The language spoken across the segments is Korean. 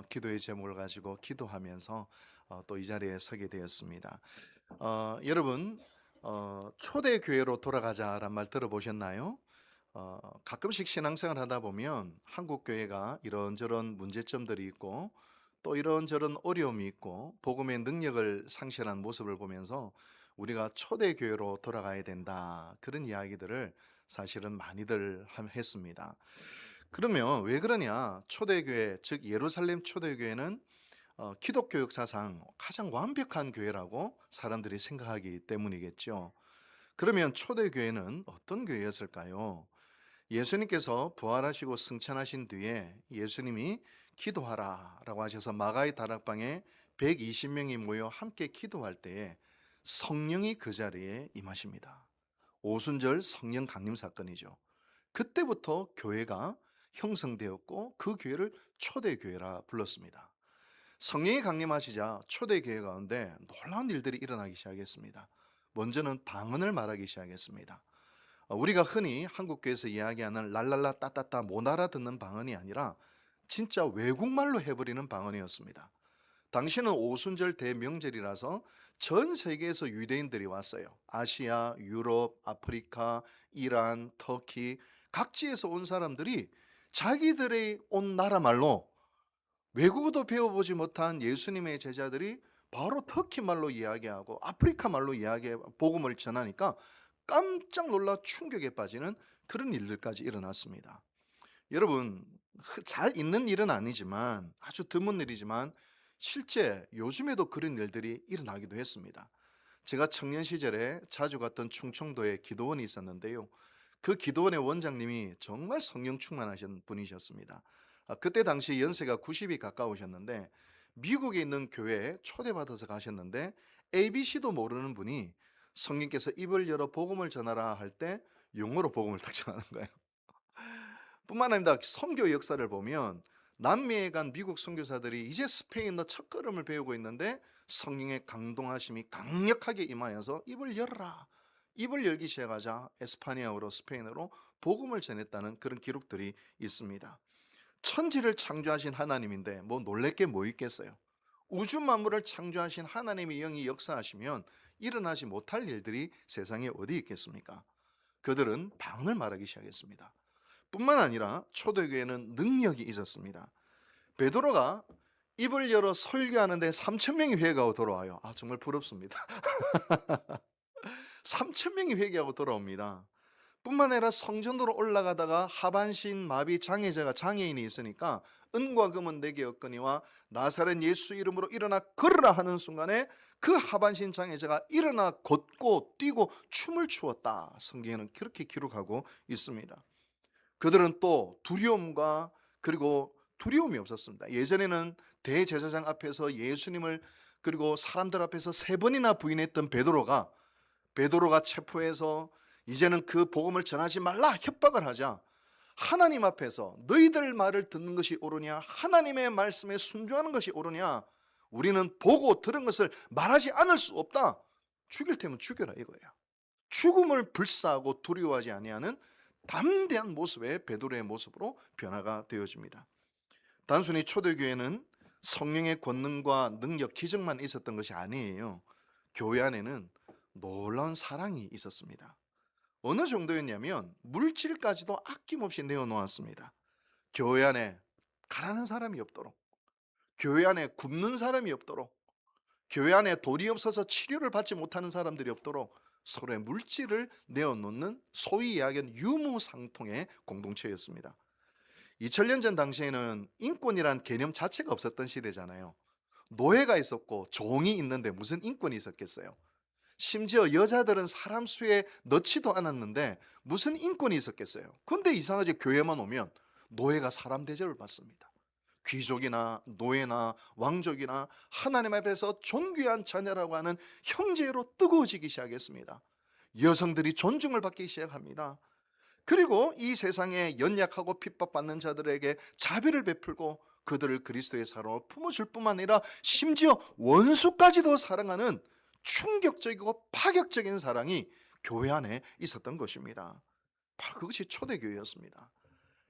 기도의 제목을 가지고 기도하면서 또 이 자리에 서게 되었습니다. 여러분, 초대교회로 돌아가자란 말 들어보셨나요? 가끔씩 신앙생활 하다 보면 한국교회가 이런저런 문제점들이 있고 또 이런저런 어려움이 있고 복음의 능력을 상실한 모습을 보면서 우리가 초대교회로 돌아가야 된다, 그런 이야기들을 사실은 많이들 했습니다. 그러면 왜 그러냐? 초대교회, 즉 예루살렘 초대교회는 기독교 역사상 가장 완벽한 교회라고 사람들이 생각하기 때문이겠죠. 그러면 초대교회는 어떤 교회였을까요? 예수님께서 부활하시고 승천하신 뒤에 예수님이 기도하라 라고 하셔서 마가의 다락방에 120명이 모여 함께 기도할 때에 성령이 그 자리에 임하십니다. 오순절 성령 강림 사건이죠. 그때부터 교회가 형성되었고 그 교회를 초대교회라 불렀습니다. 성령이 강림하시자 초대교회 가운데 놀라운 일들이 일어나기 시작했습니다. 먼저는 방언을 말하기 시작했습니다. 우리가 흔히 한국교회에서 이야기하는 랄랄라 따따따 못 알아듣는 방언이 아니라 진짜 외국말로 해버리는 방언이었습니다. 당시는 오순절 대명절이라서 전 세계에서 유대인들이 왔어요. 아시아, 유럽, 아프리카, 이란, 터키 각지에서 온 사람들이 자기들의 온 나라 말로, 외국어도 배워보지 못한 예수님의 제자들이 바로 터키 말로 이야기하고 아프리카 말로 복음을 전하니까 깜짝 놀라 충격에 빠지는 그런 일들까지 일어났습니다. 여러분, 잘 있는 일은 아니지만, 아주 드문 일이지만 실제 요즘에도 그런 일들이 일어나기도 했습니다. 제가 청년 시절에 자주 갔던 충청도에 기도원이 있었는데요. 그 기도원의 원장님이 정말 성령 충만하신 분이셨습니다. 그때 당시 연세가 90이 가까우셨는데 미국에 있는 교회에 초대받아서 가셨는데 ABC도 모르는 분이 성령께서 입을 열어 복음을 전하라 할 때 영어로 복음을 딱 전하는 거예요. 뿐만 아니라 선교 역사를 보면 남미에 간 미국 선교사들이 이제 스페인어 첫걸음을 배우고 있는데 성령의 강동하심이 강력하게 임하여서 입을 열어라, 입을 열기 시작하자 에스파니아어로, 스페인어로 복음을 전했다는 그런 기록들이 있습니다. 천지를 창조하신 하나님인데 뭐 놀랄 게 뭐 있겠어요? 우주 만물을 창조하신 하나님의 영이 역사하시면 일어나지 못할 일들이 세상에 어디 있겠습니까? 그들은 방언을 말하기 시작했습니다. 뿐만 아니라 초대교회는 능력이 있었습니다. 베드로가 입을 열어 설교하는데 3,000명이 회개하고 돌아와요. 정말 부럽습니다. 3,000명이 회개하고 돌아옵니다. 뿐만 아니라 성전으로 올라가다가 하반신 마비 장애인이 있으니까 은과 금은 내게 없거니와 나사렛 예수 이름으로 일어나 걸으라 하는 순간에 그 하반신 장애자가 일어나 걷고 뛰고 춤을 추었다. 성경에는 그렇게 기록하고 있습니다. 그들은 또 두려움과, 그리고 두려움이 없었습니다. 예전에는 대제사장 앞에서 예수님을, 그리고 사람들 앞에서 3번이나 부인했던 베드로가 체포해서 이제는 그 복음을 전하지 말라 협박을 하자 하나님 앞에서 너희들 말을 듣는 것이 옳으냐, 하나님의 말씀에 순종하는 것이 옳으냐, 우리는 보고 들은 것을 말하지 않을 수 없다. 죽일 테면 죽여라 이거예요. 죽음을 불사하고 두려워하지 아니하는 담대한 모습의 베드로의 모습으로 변화가 되어집니다. 단순히 초대교회는 성령의 권능과 능력, 기적만 있었던 것이 아니에요. 교회 안에는 놀라운 사랑이 있었습니다. 어느 정도였냐면 물질까지도 아낌없이 내어놓았습니다. 교회 안에 가라는 사람이 없도록, 교회 안에 굶는 사람이 없도록, 교회 안에 돈이 없어서 치료를 받지 못하는 사람들이 없도록 서로의 물질을 내어놓는, 소위 이야기하는 유무상통의 공동체였습니다. 2000년 전 당시에는 인권이란 개념 자체가 없었던 시대잖아요. 노예가 있었고 종이 있는데 무슨 인권이 있었겠어요? 심지어 여자들은 사람 수에 넣지도 않았는데 무슨 인권이 있었겠어요? 근데 이상하게 교회만 오면 노예가 사람 대접을 받습니다. 귀족이나 노예나 왕족이나 하나님 앞에서 존귀한 자녀라고 하는 형제로 뜨거워지기 시작했습니다. 여성들이 존중을 받기 시작합니다. 그리고 이 세상에 연약하고 핍박받는 자들에게 자비를 베풀고 그들을 그리스도의 사랑으로 품어줄 뿐만 아니라 심지어 원수까지도 사랑하는 충격적이고 파격적인 사랑이 교회 안에 있었던 것입니다. 바로 그것이 초대교회였습니다.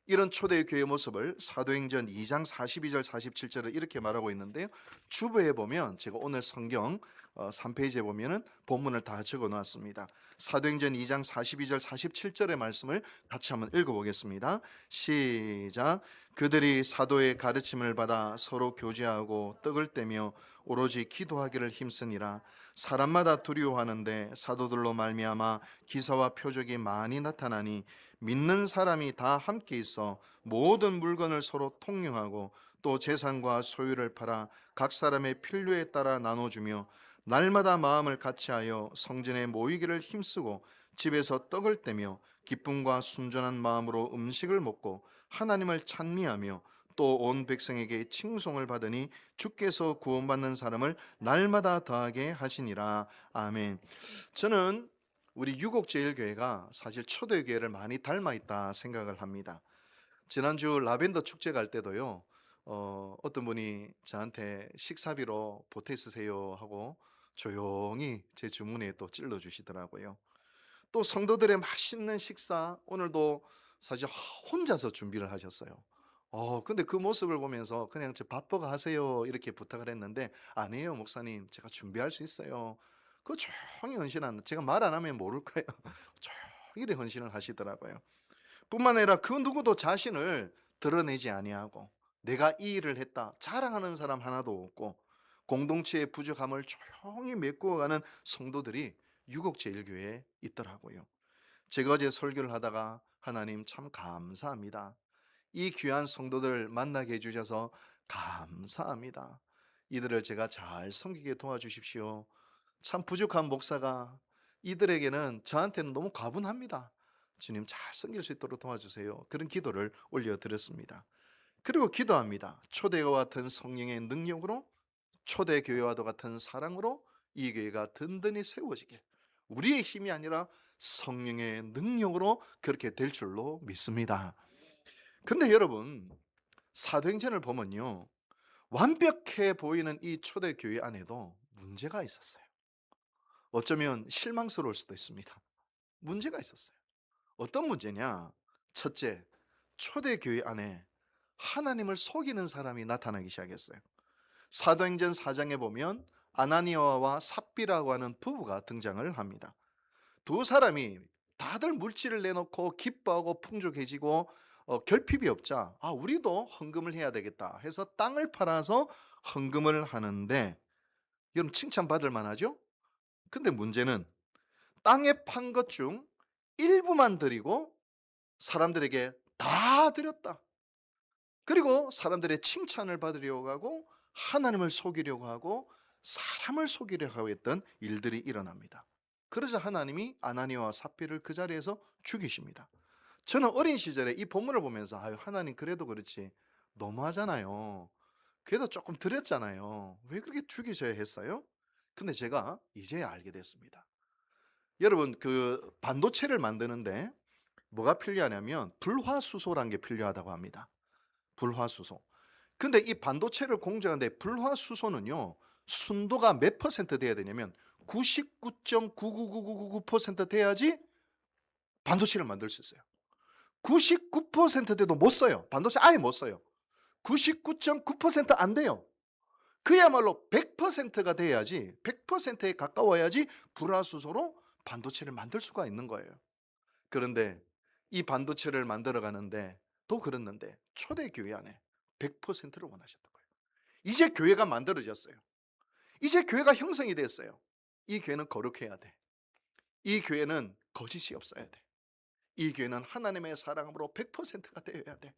이런 초대교회 모습을 사도행전 2장 42절 47절을 이렇게 말하고 있는데요. 주부에 보면 제가 오늘 성경 3페이지에 보면은 본문을 다 적어 놨습니다. 사도행전 2장 42절 47절의 말씀을 같이 한번 읽어보겠습니다. 시작. 그들이 사도의 가르침을 받아 서로 교제하고 떡을 떼며 오로지 기도하기를 힘쓰니라. 사람마다 두려워하는데 사도들로 말미암아 기사와 표적이 많이 나타나니 믿는 사람이 다 함께 있어 모든 물건을 서로 통용하고 또 재산과 소유를 팔아 각 사람의 필요에 따라 나눠주며 날마다 마음을 같이하여 성전에 모이기를 힘쓰고 집에서 떡을 떼며 기쁨과 순전한 마음으로 음식을 먹고 하나님을 찬미하며 또 온 백성에게 칭송을 받으니 주께서 구원받는 사람을 날마다 더하게 하시니라. 아멘. 저는 우리 유곡제일교회가 사실 초대교회를 많이 닮아 있다 생각을 합니다. 지난주 라벤더 축제 갈 때도요, 어떤 분이 저한테 식사비로 보태 쓰세요 하고 조용히 제 주문에 또 찔러 주시더라고요. 또 성도들의 맛있는 식사 오늘도 사실 혼자서 준비를 하셨어요. 근데 그 모습을 보면서 그냥 저 바빠가 하세요 이렇게 부탁을 했는데, 아니에요 목사님, 제가 준비할 수 있어요. 그 조용히 헌신하는, 제가 말 안 하면 모를 거예요. 조용히 헌신을 하시더라고요. 뿐만 아니라 그 누구도 자신을 드러내지 아니하고 내가 이 일을 했다 자랑하는 사람 하나도 없고 공동체의 부족함을 조용히 메꾸어가는 성도들이 유곡제일교회에 있더라고요. 제가 어제 설교를 하다가 하나님 참 감사합니다. 이 귀한 성도들 만나게 해주셔서 감사합니다. 이들을 제가 잘 섬기게 도와주십시오. 참 부족한 목사가 이들에게는 저한테는 너무 과분합니다. 주님 잘 섬길 수 있도록 도와주세요. 그런 기도를 올려드렸습니다. 그리고 기도합니다. 초대와 같은 성령의 능력으로, 초대교회와도 같은 사랑으로 이 교회가 든든히 세워지길, 우리의 힘이 아니라 성령의 능력으로 그렇게 될 줄로 믿습니다. 그런데 여러분, 사도행전을 보면요, 완벽해 보이는 이 초대교회 안에도 문제가 있었어요. 어쩌면 실망스러울 수도 있습니다. 문제가 있었어요. 어떤 문제냐? 첫째, 초대교회 안에 하나님을 속이는 사람이 나타나기 시작했어요. 사도행전 4장에 보면 아나니아와 삽비라고 하는 부부가 등장을 합니다. 두 사람이 다들 물질을 내놓고 기뻐하고 풍족해지고 결핍이 없자 우리도 헌금을 해야 되겠다 해서 땅을 팔아서 헌금을 하는데, 여러분 칭찬받을 만하죠? 근데 문제는 땅에 판 것 중 일부만 드리고 사람들에게 다 드렸다. 그리고 사람들의 칭찬을 받으려고 하고 하나님을 속이려고 하고 사람을 속이려고 했던 일들이 일어납니다. 그러자 하나님이 아나니아와 삽비를 그 자리에서 죽이십니다. 저는 어린 시절에 이 본문을 보면서 하나님 그래도 그렇지 너무하잖아요. 그래도 조금 드렸잖아요. 왜 그렇게 죽이셔야 했어요? 근데 제가 이제야 알게 됐습니다. 여러분, 그 반도체를 만드는데 뭐가 필요하냐면 불화수소라는 게 필요하다고 합니다. 불화수소. 근데 이 반도체를 공정하는데 불화수소는요, 순도가 몇 퍼센트 돼야 되냐면 99.99999% 돼야지 반도체를 만들 수 있어요. 99% 돼도 못 써요. 반도체 아예 못 써요. 99.9%안 돼요. 그야말로 100%가 돼야지, 100%에 가까워야지 불화수소로 반도체를 만들 수가 있는 거예요. 그런데 이 반도체를 만들어 가는데 또 그랬는데 초대교회 안에 100%를 원하셨던 거예요. 이제 교회가 만들어졌어요. 이제 교회가 형성이 됐어요. 이 교회는 거룩해야 돼. 이 교회는 거짓이 없어야 돼. 이 교회는 하나님의 사랑으로 100%가 되어야 돼.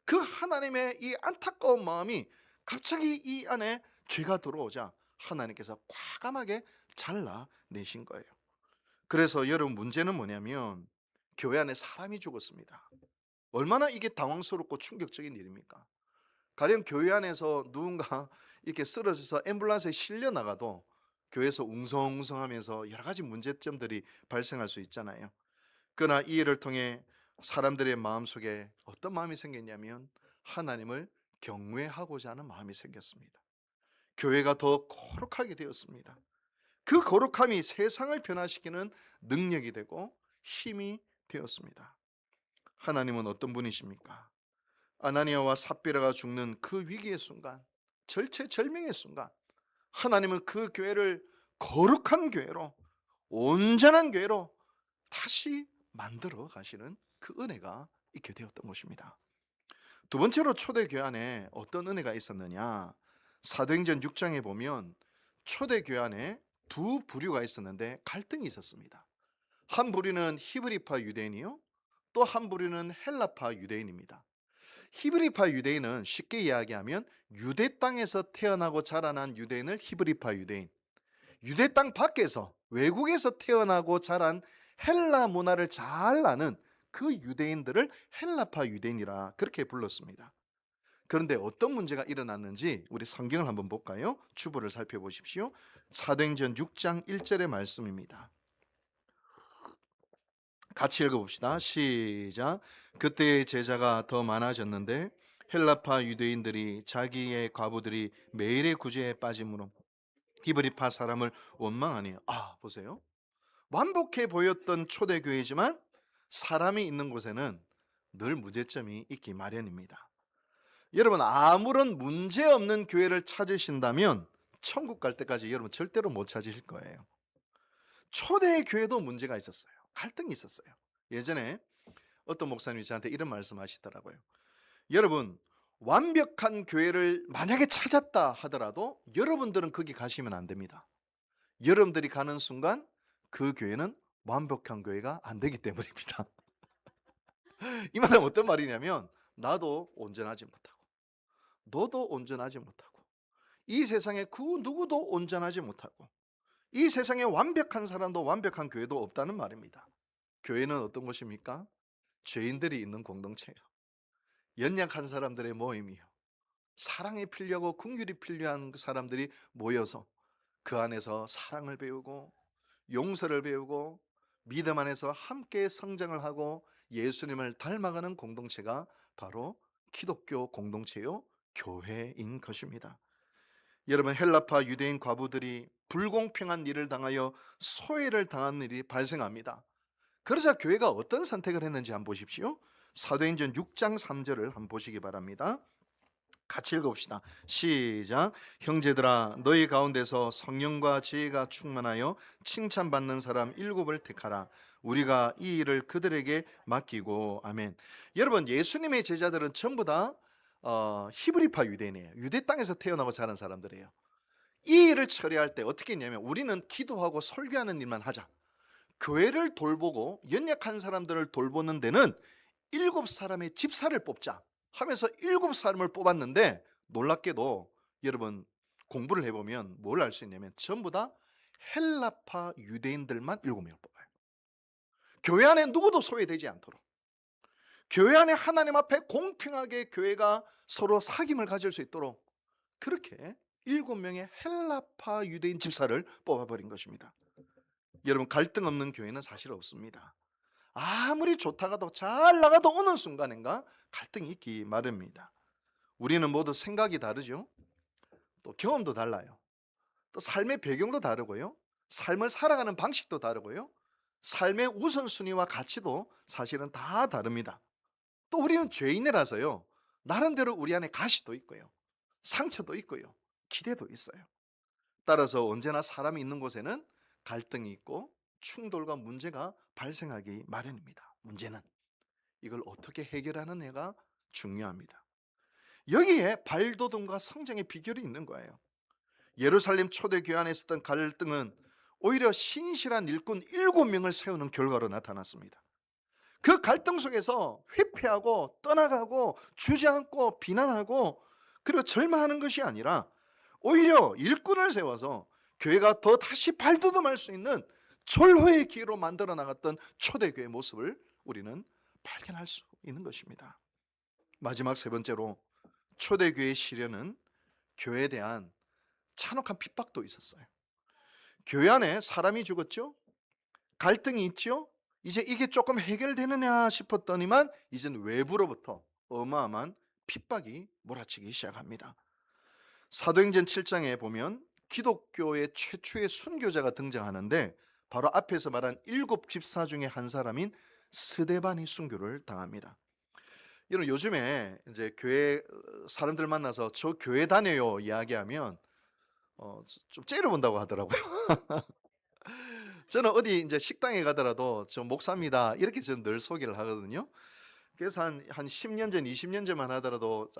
그 하나님의 이 안타까운 마음이 갑자기 이 안에 죄가 들어오자 하나님께서 과감하게 잘라내신 거예요. 그래서 여러분, 문제는 뭐냐면 교회 안에 사람이 죽었습니다. 얼마나 이게 당황스럽고 충격적인 일입니까? 가령 교회 안에서 누군가 이렇게 쓰러져서 앰뷸런스에 실려 나가도 교회에서 웅성웅성하면서 여러 가지 문제점들이 발생할 수 있잖아요. 그러나 이 일을 통해 사람들의 마음속에 어떤 마음이 생겼냐면 하나님을 경외하고자 하는 마음이 생겼습니다. 교회가 더 거룩하게 되었습니다. 그 거룩함이 세상을 변화시키는 능력이 되고 힘이 되었습니다. 하나님은 어떤 분이십니까? 아나니아와 삽비라가 죽는 그 위기의 순간, 절체절명의 순간, 하나님은 그 교회를 거룩한 교회로, 온전한 교회로 다시 만들어 가시는 그 은혜가 있게 되었던 것입니다. 두 번째로 초대교회 안에 어떤 은혜가 있었느냐, 사도행전 6장에 보면 초대교회 안에 두 부류가 있었는데 갈등이 있었습니다. 한 부류는 히브리파 유대인이요, 또 한 부류는 헬라파 유대인입니다. 히브리파 유대인은 쉽게 이야기하면 유대 땅에서 태어나고 자라난 유대인을 히브리파 유대인, 유대 땅 밖에서 외국에서 태어나고 자란 헬라 문화를 잘 아는 그 유대인들을 헬라파 유대인이라 그렇게 불렀습니다. 그런데 어떤 문제가 일어났는지 우리 성경을 한번 볼까요? 주보를 살펴보십시오. 사도행전 6장 1절의 말씀입니다. 같이 읽어봅시다. 시작. 그때의 제자가 더 많아졌는데 헬라파 유대인들이 자기의 과부들이 매일의 구제에 빠짐으로 히브리파 사람을 원망하니, 보세요. 완벽해 보였던 초대교회지만 사람이 있는 곳에는 늘 문제점이 있기 마련입니다. 여러분, 아무런 문제 없는 교회를 찾으신다면 천국 갈 때까지 여러분 절대로 못 찾으실 거예요. 초대교회도 문제가 있었어요. 갈등이 있었어요. 예전에 어떤 목사님이 저한테 이런 말씀하시더라고요. 여러분, 완벽한 교회를 만약에 찾았다 하더라도 여러분들은 거기 가시면 안 됩니다. 여러분들이 가는 순간 그 교회는 완벽한 교회가 안 되기 때문입니다. 이 말은 어떤 말이냐면, 나도 온전하지 못하고 너도 온전하지 못하고 이 세상에 그 누구도 온전하지 못하고 이 세상에 완벽한 사람도 완벽한 교회도 없다는 말입니다. 교회는 어떤 곳입니까? 죄인들이 있는 공동체예요. 연약한 사람들의 모임이요, 사랑이 필요하고 긍휼이 필요한 사람들이 모여서 그 안에서 사랑을 배우고 용서를 배우고 믿음 안에서 함께 성장을 하고 예수님을 닮아가는 공동체가 바로 기독교 공동체요, 교회인 것입니다. 여러분, 헬라파 유대인 과부들이 불공평한 일을 당하여 소외를 당하는 일이 발생합니다. 그러자 교회가 어떤 선택을 했는지 한번 보십시오. 사도행전 6장 3절을 한번 보시기 바랍니다. 같이 읽어봅시다. 시작. 형제들아, 너희 가운데서 성령과 지혜가 충만하여 칭찬받는 사람 7을 택하라. 우리가 이 일을 그들에게 맡기고. 아멘. 여러분, 예수님의 제자들은 전부 다 히브리파 유대인이에요. 유대 땅에서 태어나고 자란 사람들이에요. 이 일을 처리할 때 어떻게 했냐면, 우리는 기도하고 설교하는 일만 하자. 교회를 돌보고 연약한 사람들을 돌보는 데는 7사람의 집사를 뽑자 하면서 7사람을 뽑았는데, 놀랍게도 여러분 공부를 해보면 뭘 알 수 있냐면 전부 다 헬라파 유대인들만 7명을 뽑아요. 교회 안에 누구도 소외되지 않도록, 교회 안에 하나님 앞에 공평하게 교회가 서로 사귐을 가질 수 있도록 그렇게 7명의 헬라파 유대인 집사를 뽑아버린 것입니다. 여러분, 갈등 없는 교회는 사실 없습니다. 아무리 좋다가도 잘 나가도 어느 순간인가 갈등이 있기 마련입니다. 우리는 모두 생각이 다르죠. 또 경험도 달라요. 또 삶의 배경도 다르고요, 삶을 살아가는 방식도 다르고요, 삶의 우선순위와 가치도 사실은 다 다릅니다. 또 우리는 죄인이라서요, 나름대로 우리 안에 가시도 있고요, 상처도 있고요, 기대도 있어요. 따라서 언제나 사람이 있는 곳에는 갈등이 있고 충돌과 문제가 발생하기 마련입니다. 문제는 이걸 어떻게 해결하는 애가 중요합니다. 여기에 발돋움과 성장의 비결이 있는 거예요. 예루살렘 초대교회 안에 있었던 갈등은 오히려 신실한 일꾼 7명을 세우는 결과로 나타났습니다. 그 갈등 속에서 회피하고 떠나가고 주저앉고 비난하고 그리고 절망하는 것이 아니라 오히려 일꾼을 세워서 교회가 더 다시 발돋움할 수 있는 절호의 기회로 만들어 나갔던 초대교회의 모습을 우리는 발견할 수 있는 것입니다. 마지막 세 번째로, 초대교회의 시련은 교회에 대한 잔혹한 핍박도 있었어요. 교회 안에 사람이 죽었죠, 갈등이 있죠. 이제 이게 조금 해결되느냐 싶었더니만 이젠 외부로부터 어마어마한 핍박이 몰아치기 시작합니다. 사도행전 7장에 보면 기독교의 최초의 순교자가 등장하는데 바로 앞에서 말한 7 집사 중에 한 사람인 스데반이 순교를 당합니다. 이런 요즘에 이제 교회 사람들 만나서 저 교회 다녀요 이야기하면 좀 째려본다고 하더라고요. 저는 어디 이제 식당에 가더라도 저 목사입니다 이렇게 저는 늘 소개를 하거든요. 그래서 한 10년 전, 20년 전만 하더라도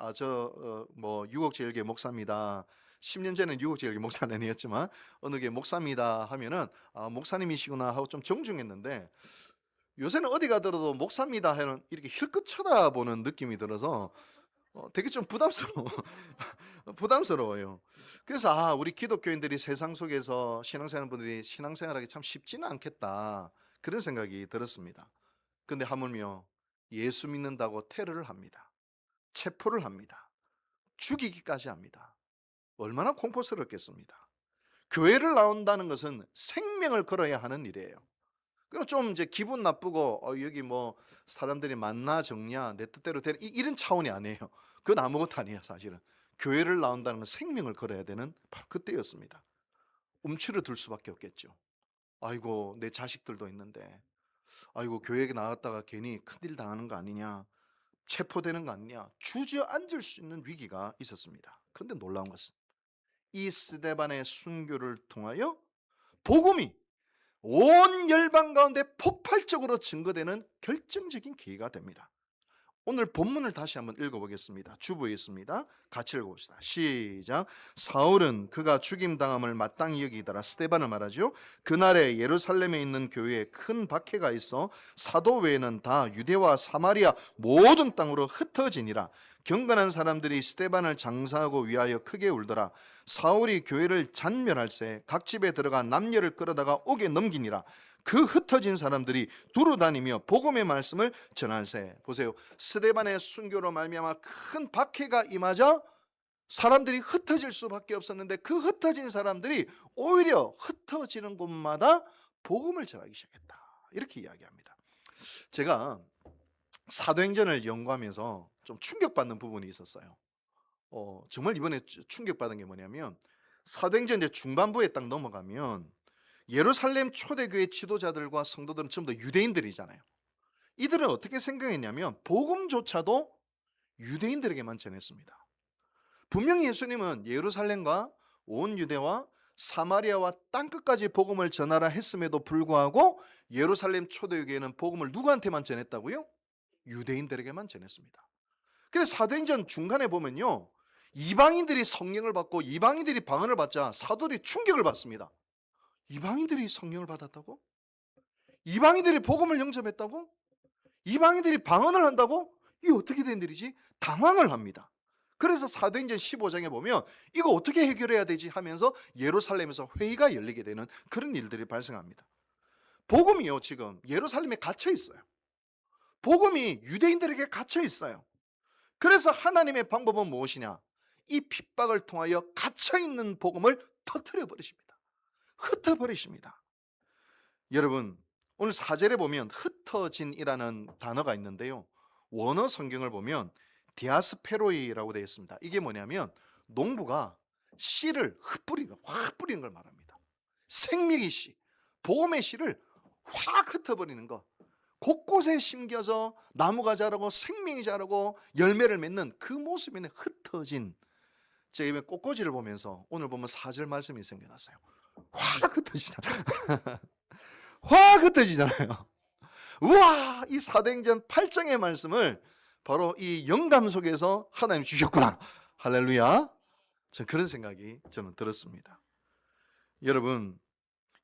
뭐 유곡제일교 목사입니다. 10년 전에는 유곡제일교 목사는 아니었지만 어느 게 목사입니다 하면은 목사님이시구나 하고 좀 정중했는데 요새는 어디 가더라도 목사입니다 하는 이렇게 힐끗 쳐다보는 느낌이 들어서 되게 좀 부담스러워요. 그래서 우리 기독교인들이 세상 속에서 신앙생활 분들이 신앙생활하기 참 쉽지는 않겠다 그런 생각이 들었습니다. 근데 하물며 예수 믿는다고 테러를 합니다. 체포를 합니다. 죽이기까지 합니다. 얼마나 공포스럽겠습니다. 교회를 나온다는 것은 생명을 걸어야 하는 일이에요. 그럼 좀 이제 기분 나쁘고 여기 뭐 사람들이 많나 적냐 내 뜻대로 되는 이런 차원이 아니에요. 그건 아무것도 아니에요 사실은. 교회를 나온다는 건 생명을 걸어야 되는 바로 그때였습니다. 움츠러 들 수밖에 없겠죠. 아이고 내 자식들도 있는데 아이고 교회에 나갔다가 괜히 큰일 당하는 거 아니냐 체포되는 거 아니냐 주저앉을 수 있는 위기가 있었습니다. 그런데 놀라운 것은 이 스데반의 순교를 통하여 복음이 온 열방 가운데 폭발적으로 증거되는 결정적인 기회가 됩니다. 오늘 본문을 다시 한번 읽어보겠습니다. 주부에 있습니다. 같이 읽어봅시다. 시작. 사울은 그가 죽임당함을 마땅히 여기더라. 스데반을 말하죠. 그날에 예루살렘에 있는 교회에 큰 박해가 있어 사도 외에는 다 유대와 사마리아 모든 땅으로 흩어지니라. 경건한 사람들이 스데반을 장사하고 위하여 크게 울더라. 사울이 교회를 잔멸할새 각 집에 들어가 남녀를 끌어다가 옥에 넘기니라. 그 흩어진 사람들이 두루 다니며 복음의 말씀을 전할세. 보세요. 스데반의 순교로 말미암아 큰 박해가 임하자 사람들이 흩어질 수밖에 없었는데 그 흩어진 사람들이 오히려 흩어지는 곳마다 복음을 전하기 시작했다. 이렇게 이야기합니다. 제가 사도행전을 연구하면서 좀 충격받는 부분이 있었어요. 정말 이번에 충격받은 게 뭐냐면 사도행전 이제 중반부에 딱 넘어가면 예루살렘 초대교회 지도자들과 성도들은 전부 다 유대인들이잖아요. 이들은 어떻게 생각했냐면 복음조차도 유대인들에게만 전했습니다. 분명히 예수님은 예루살렘과 온 유대와 사마리아와 땅끝까지 복음을 전하라 했음에도 불구하고 예루살렘 초대교회는 복음을 누구한테만 전했다고요? 유대인들에게만 전했습니다. 그래서 사도행전 중간에 보면요, 이방인들이 성령을 받고 이방인들이 방언을 받자 사도들이 충격을 받습니다. 이방인들이 성령을 받았다고? 이방인들이 복음을 영접했다고? 이방인들이 방언을 한다고? 이게 어떻게 된 일이지? 당황을 합니다. 그래서 사도행전 15장에 보면 이거 어떻게 해결해야 되지 하면서 예루살렘에서 회의가 열리게 되는 그런 일들이 발생합니다. 복음이요, 지금 예루살렘에 갇혀 있어요. 복음이 유대인들에게 갇혀 있어요. 그래서 하나님의 방법은 무엇이냐? 이 핍박을 통하여 갇혀 있는 복음을 터뜨려 버리십니다. 흩어버리십니다. 여러분, 오늘 4절에 보면 흩어진이라는 단어가 있는데요, 원어 성경을 보면 디아스페로이라고 되어 있습니다. 이게 뭐냐면 농부가 씨를 확 뿌리는 걸 말합니다. 생명의 씨, 복음의 씨를 확 흩어버리는 것. 곳곳에 심겨서 나무가 자라고 생명이 자라고 열매를 맺는 그 모습이 흩어진. 제가 꽃꽂이를 보면서 오늘 보면 4절 말씀이 생겨났어요. 확 흩어지잖아요. 확 흩어지잖아요. 우와, 이 사도행전 8장의 말씀을 바로 이 영감 속에서 하나님 주셨구나. 할렐루야. 전 그런 생각이 저는 들었습니다. 여러분,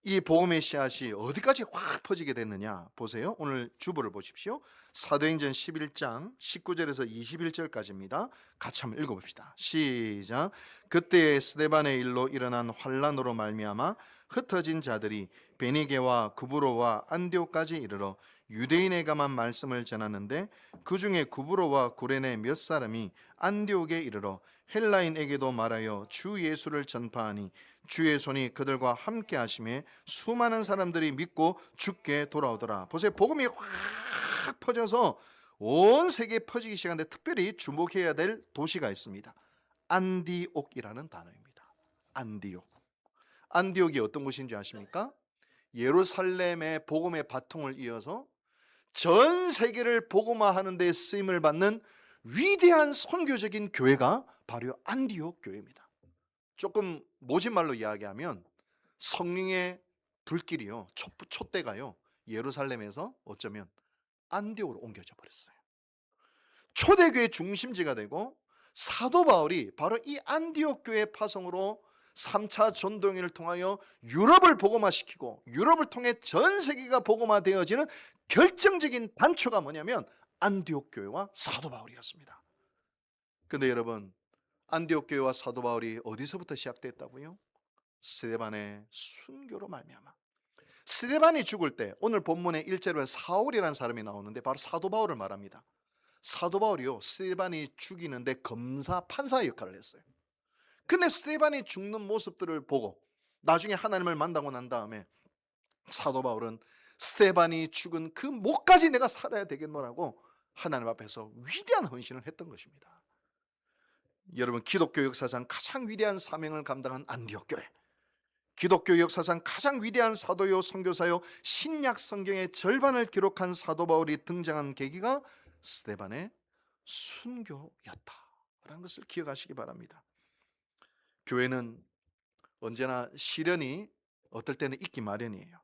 이 복음의 씨앗이 어디까지 확 퍼지게 됐느냐 보세요. 오늘 주보를 보십시오. 사도행전 11장 19절에서 21절까지입니다. 같이 한번 읽어봅시다. 시작. 그때 스데반의 일로 일어난 환란으로 말미암아 흩어진 자들이 베니게와 구브로와 안디옥까지 이르러 유대인에게만 말씀을 전하는데 그 중에 구브로와 구레네 몇 사람이 안디옥에 이르러 헬라인에게도 말하여 주 예수를 전파하니 주의 손이 그들과 함께 하심에 수많은 사람들이 믿고 주께 돌아오더라. 보세요. 복음이 확 퍼져서 온 세계에 퍼지기 시작하는데 특별히 주목해야 될 도시가 있습니다. 안디옥이라는 단어입니다. 안디옥. 안디옥이 어떤 곳인지 아십니까? 예루살렘의 복음의 바통을 이어서 전 세계를 복음화하는 데 쓰임을 받는 위대한 선교적인 교회가 바로 안디옥 교회입니다. 조금 모진 말로 이야기하면 성령의 불길이요, 촛대가요, 예루살렘에서 어쩌면 안디옥으로 옮겨져 버렸어요. 초대교회 중심지가 되고 사도 바울이 바로 이 안디옥 교회 파송으로 3차 전도행을 통하여 유럽을 복음화시키고 유럽을 통해 전 세계가 복음화되어지는 결정적인 단초가 뭐냐면 안디옥 교회와 사도 바울이었습니다. 그런데 여러분, 안디옥 교회와 사도 바울이 어디서부터 시작됐다고요? 스데반의 순교로 말미암아. 스데반이 죽을 때 오늘 본문의 1절에 사울이라는 사람이 나오는데 바로 사도 바울을 말합니다. 사도 바울이요, 스데반이 죽이는데 검사, 판사 역할을 했어요. 근데 스데반이 죽는 모습들을 보고 나중에 하나님을 만나고 난 다음에 사도 바울은 스데반이 죽은 그 목까지 내가 살아야 되겠노라고 하나님 앞에서 위대한 헌신을 했던 것입니다. 여러분, 기독교 역사상 가장 위대한 사명을 감당한 안디옥 교회, 기독교 역사상 가장 위대한 사도요 선교사요 신약 성경의 절반을 기록한 사도 바울이 등장한 계기가 스데반의 순교였다라는 것을 기억하시기 바랍니다. 교회는 언제나 시련이 어떨 때는 있기 마련이에요.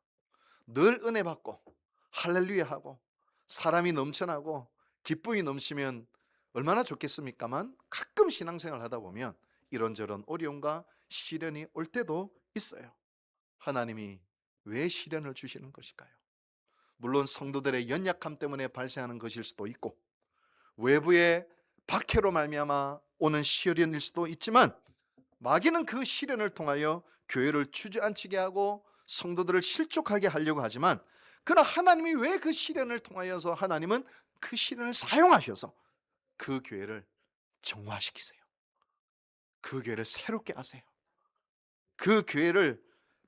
늘 은혜 받고 할렐루야 하고 사람이 넘쳐나고 기쁨이 넘치면 얼마나 좋겠습니까만 가끔 신앙생활 하다 보면 이런저런 어려움과 시련이 올 때도 있어요. 하나님이 왜 시련을 주시는 것일까요? 물론 성도들의 연약함 때문에 발생하는 것일 수도 있고 외부의 박해로 말미암아 오는 시련일 수도 있지만 마귀는 그 시련을 통하여 교회를 주저앉히게 하고 성도들을 실족하게 하려고 하지만 그러나 하나님이 왜 그 시련을 통하여서 하나님은 그 시련을 사용하셔서 그 교회를 정화시키세요. 그 교회를 새롭게 하세요. 그 교회를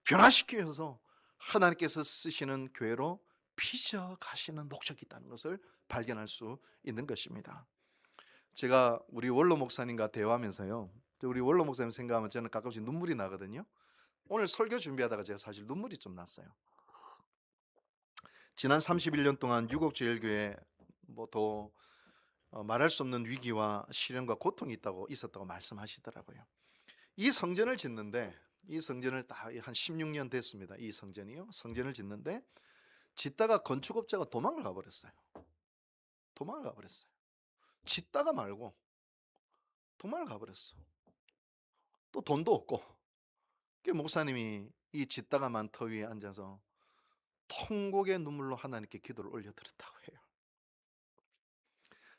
변화시켜서 하나님께서 쓰시는 교회로 빚어 가시는 목적이 있다는 것을 발견할 수 있는 것입니다. 제가 우리 원로 목사님과 대화하면서요, 우리 원로 목사님 생각하면 저는 가끔씩 눈물이 나거든요. 오늘 설교 준비하다가 제가 사실 눈물이 좀 났어요. 지난 31년 동안 유곡제일교회 더 말할 수 없는 위기와 시련과 고통이 있었다고 말씀하시더라고요. 이 성전을 짓는데, 이 성전을 다 한 16년 됐습니다. 이 성전이요. 성전을 짓다가 건축업자가 도망을 가버렸어요. 짓다가 말고 도망을 가버렸어. 또 돈도 없고. 목사님이 이 짓다가만 터 위에 앉아서 통곡의 눈물로 하나님께 기도를 올려드렸다고 해요.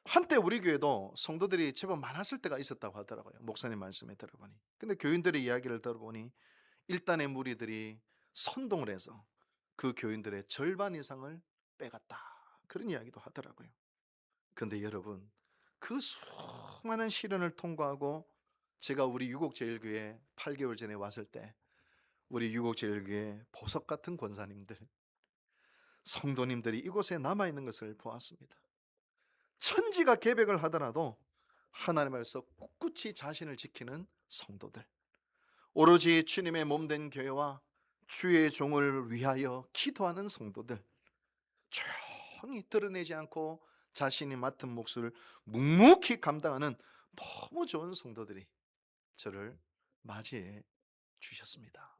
한때 우리 교회도 성도들이 제법 많았을 때가 있었다고 하더라고요. 목사님 말씀에 들어보니. 근데 교인들의 이야기를 들어보니 일단의 무리들이 선동을 해서 그 교인들의 절반 이상을 빼갔다, 그런 이야기도 하더라고요. 그런데 여러분, 그 수많은 시련을 통과하고 제가 우리 유곡제일교회 8개월 전에 왔을 때 우리 유곡제일교회 보석 같은 권사님들, 성도님들이 이곳에 남아있는 것을 보았습니다. 천지가 계백을 하더라도 하나님 앞에서 꿋꿋이 자신을 지키는 성도들, 오로지 주님의 몸된 교회와 주의 종을 위하여 기도하는 성도들, 조용히 드러내지 않고 자신이 맡은 몫을 묵묵히 감당하는 너무 좋은 성도들이 저를 맞이해 주셨습니다.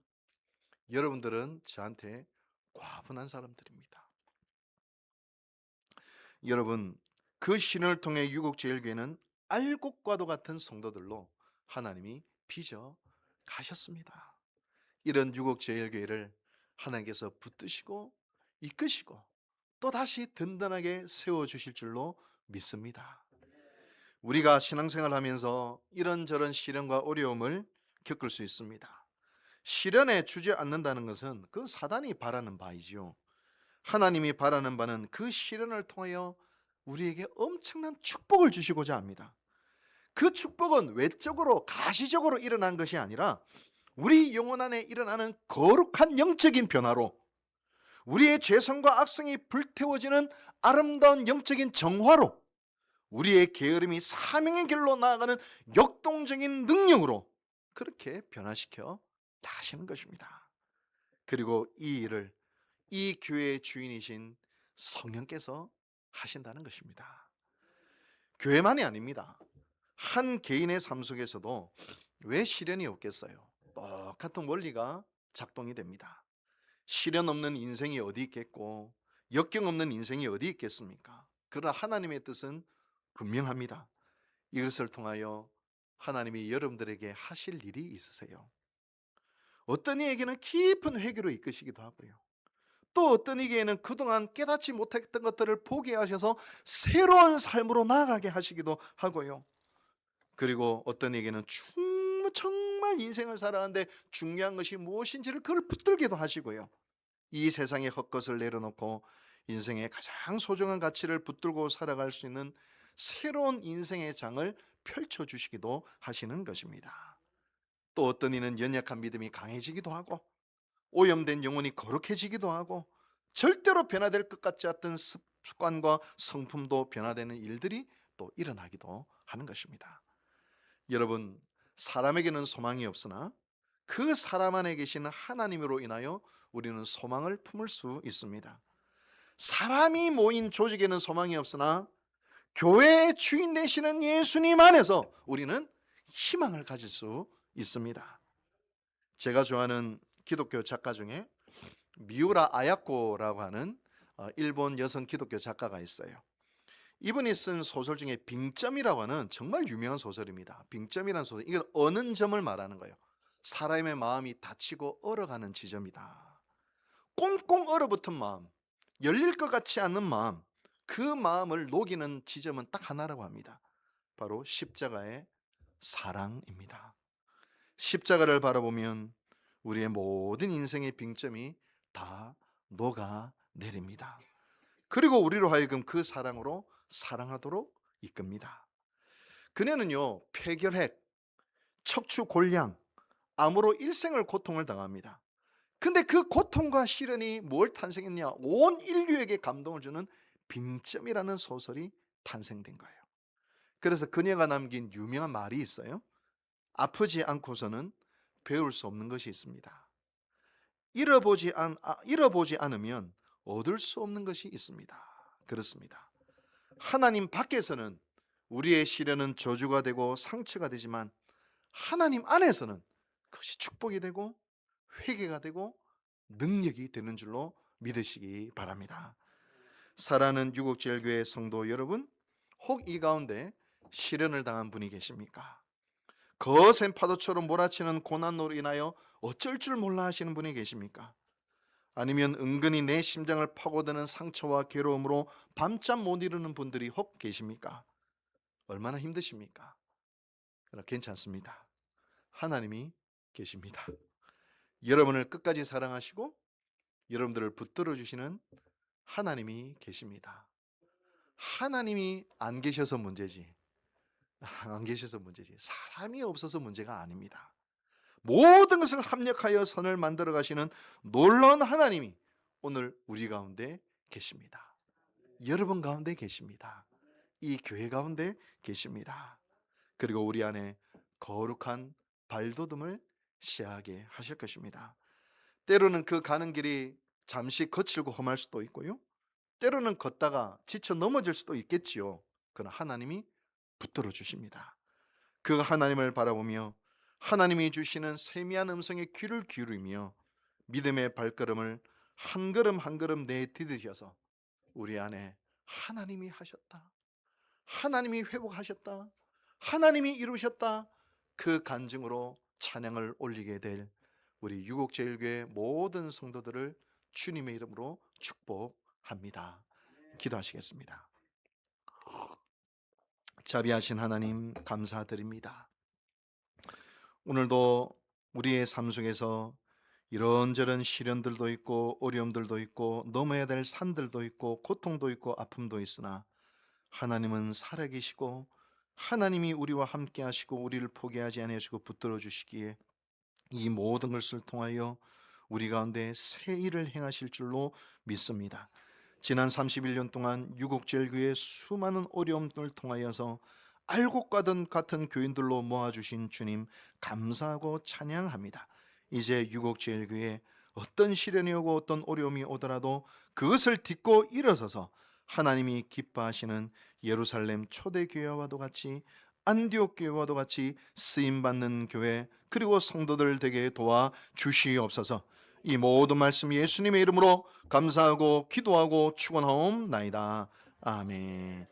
여러분들은 저한테 과분한 사람들입니다. 여러분, 그 신을 통해 유곡제일교회는 알곡과도 같은 성도들로 하나님이 빚어 가셨습니다. 이런 유곡제일교회를 하나님께서 붙드시고 이끄시고 또다시 든든하게 세워주실 줄로 믿습니다. 우리가 신앙생활하면서 이런저런 시련과 어려움을 겪을 수 있습니다. 시련에 주저앉는다는 것은 그 사단이 바라는 바이죠. 하나님이 바라는 바는 그 시련을 통하여 우리에게 엄청난 축복을 주시고자 합니다. 그 축복은 외적으로 가시적으로 일어난 것이 아니라 우리 영혼 안에 일어나는 거룩한 영적인 변화로 우리의 죄성과 악성이 불태워지는 아름다운 영적인 정화로 우리의 게으름이 사명의 길로 나아가는 역동적인 능력으로 그렇게 변화시켜 나가시는 것입니다. 그리고 이 일을 이 교회의 주인이신 성령께서 하신다는 것입니다. 교회만이 아닙니다. 한 개인의 삶 속에서도 왜 시련이 없겠어요? 똑같은 원리가 작동이 됩니다. 시련 없는 인생이 어디 있겠고 역경 없는 인생이 어디 있겠습니까? 그러나 하나님의 뜻은 분명합니다. 이것을 통하여 하나님이 여러분들에게 하실 일이 있으세요. 어떤 이에게는 깊은 회개로 이끄시기도 하고요. 또 어떤 이에게는 그동안 깨닫지 못했던 것들을 보게 하셔서 새로운 삶으로 나아가게 하시기도 하고요. 그리고 어떤 이에게는 정말 인생을 살아가는데 중요한 것이 무엇인지를 그걸 붙들기도 하시고요. 이 세상의 헛것을 내려놓고 인생의 가장 소중한 가치를 붙들고 살아갈 수 있는 새로운 인생의 장을 펼쳐주시기도 하시는 것입니다. 또 어떤 이는 연약한 믿음이 강해지기도 하고 오염된 영혼이 거룩해지기도 하고 절대로 변화될 것 같지 않던 습관과 성품도 변화되는 일들이 또 일어나기도 하는 것입니다. 여러분, 사람에게는 소망이 없으나 그 사람 안에 계시는 하나님으로 인하여 우리는 소망을 품을 수 있습니다. 사람이 모인 조직에는 소망이 없으나 교회의 주인 되시는 예수님 안에서 우리는 희망을 가질 수 있습니다. 제가 좋아하는 기독교 작가 중에 미우라 아야코라고 하는 일본 여성 기독교 작가가 있어요. 이분이 쓴 소설 중에 빙점이라고 하는 정말 유명한 소설입니다. 빙점이라는 소설, 이건 어는 점을 말하는 거예요. 사람의 마음이 닫히고 얼어가는 지점이다. 꽁꽁 얼어붙은 마음, 열릴 것 같지 않는 마음, 그 마음을 녹이는 지점은 딱 하나라고 합니다. 바로 십자가의 사랑입니다. 십자가를 바라보면 우리의 모든 인생의 빙점이 다 녹아내립니다. 그리고 우리로 하여금 그 사랑으로 사랑하도록 이끕니다. 그녀는요, 폐결핵, 척추 골량, 암으로 일생을 고통을 당합니다. 근데 그 고통과 시련이 뭘 탄생했냐? 온 인류에게 감동을 주는 빙점이라는 소설이 탄생된 거예요. 그래서 그녀가 남긴 유명한 말이 있어요. 아프지 않고서는 배울 수 없는 것이 있습니다. 잃어보지 않으면 얻을 수 없는 것이 있습니다. 그렇습니다. 하나님 밖에서는 우리의 시련은 저주가 되고 상처가 되지만 하나님 안에서는 그것이 축복이 되고 회개가 되고 능력이 되는 줄로 믿으시기 바랍니다. 사랑하는 유국제일교회 성도 여러분, 혹 이 가운데 시련을 당한 분이 계십니까? 거센 파도처럼 몰아치는 고난으로 인하여 어쩔 줄 몰라 하시는 분이 계십니까? 아니면 은근히 내 심장을 파고드는 상처와 괴로움으로 밤잠 못 이루는 분들이 혹 계십니까? 얼마나 힘드십니까? 그러나 괜찮습니다. 하나님이 계십니다. 여러분을 끝까지 사랑하시고 여러분들을 붙들어 주시는 하나님이 계십니다. 하나님이 안 계셔서 문제지, 사람이 없어서 문제가 아닙니다. 모든 것을 합력하여 선을 만들어 가시는 놀라운 하나님이 오늘 우리 가운데 계십니다. 여러분 가운데 계십니다. 이 교회 가운데 계십니다. 그리고 우리 안에 거룩한 발돋움을 시하게 하실 것입니다. 때로는 그 가는 길이 잠시 거칠고 험할 수도 있고요, 때로는 걷다가 지쳐 넘어질 수도 있겠지요. 그러나 하나님이 붙들어 주십니다. 그 하나님을 바라보며 하나님이 주시는 세미한 음성에 귀를 기울이며 믿음의 발걸음을 한 걸음 한 걸음 내디디셔서 우리 안에 하나님이 하셨다, 하나님이 회복하셨다, 하나님이 이루셨다, 그 간증으로 찬양을 올리게 될 우리 유국제일교회 모든 성도들을 주님의 이름으로 축복합니다. 기도하시겠습니다. 자비하신 하나님, 감사드립니다. 오늘도 우리의 삶 속에서 이런저런 시련들도 있고 어려움들도 있고 넘어야 될 산들도 있고 고통도 있고 아픔도 있으나 하나님은 살아계시고 하나님이 우리와 함께 하시고 우리를 포기하지 아니하시고 붙들어 주시기에 이 모든 것을 통하여 우리 가운데 새 일을 행하실 줄로 믿습니다. 지난 31년 동안 유국제일교회의 수많은 어려움을 통하여서 알고 가던 같은 교인들로 모아주신 주님 감사하고 찬양합니다. 이제 유국제일교회 어떤 시련이 오고 어떤 어려움이 오더라도 그것을 딛고 일어서서 하나님이 기뻐하시는 예루살렘 초대교회와도 같이 안디옥 교회와도 같이 쓰임받는 교회 그리고 성도들 되게 도와 주시옵소서. 이 모든 말씀 예수님의 이름으로 감사하고 기도하고 축원하옵나이다. 아멘.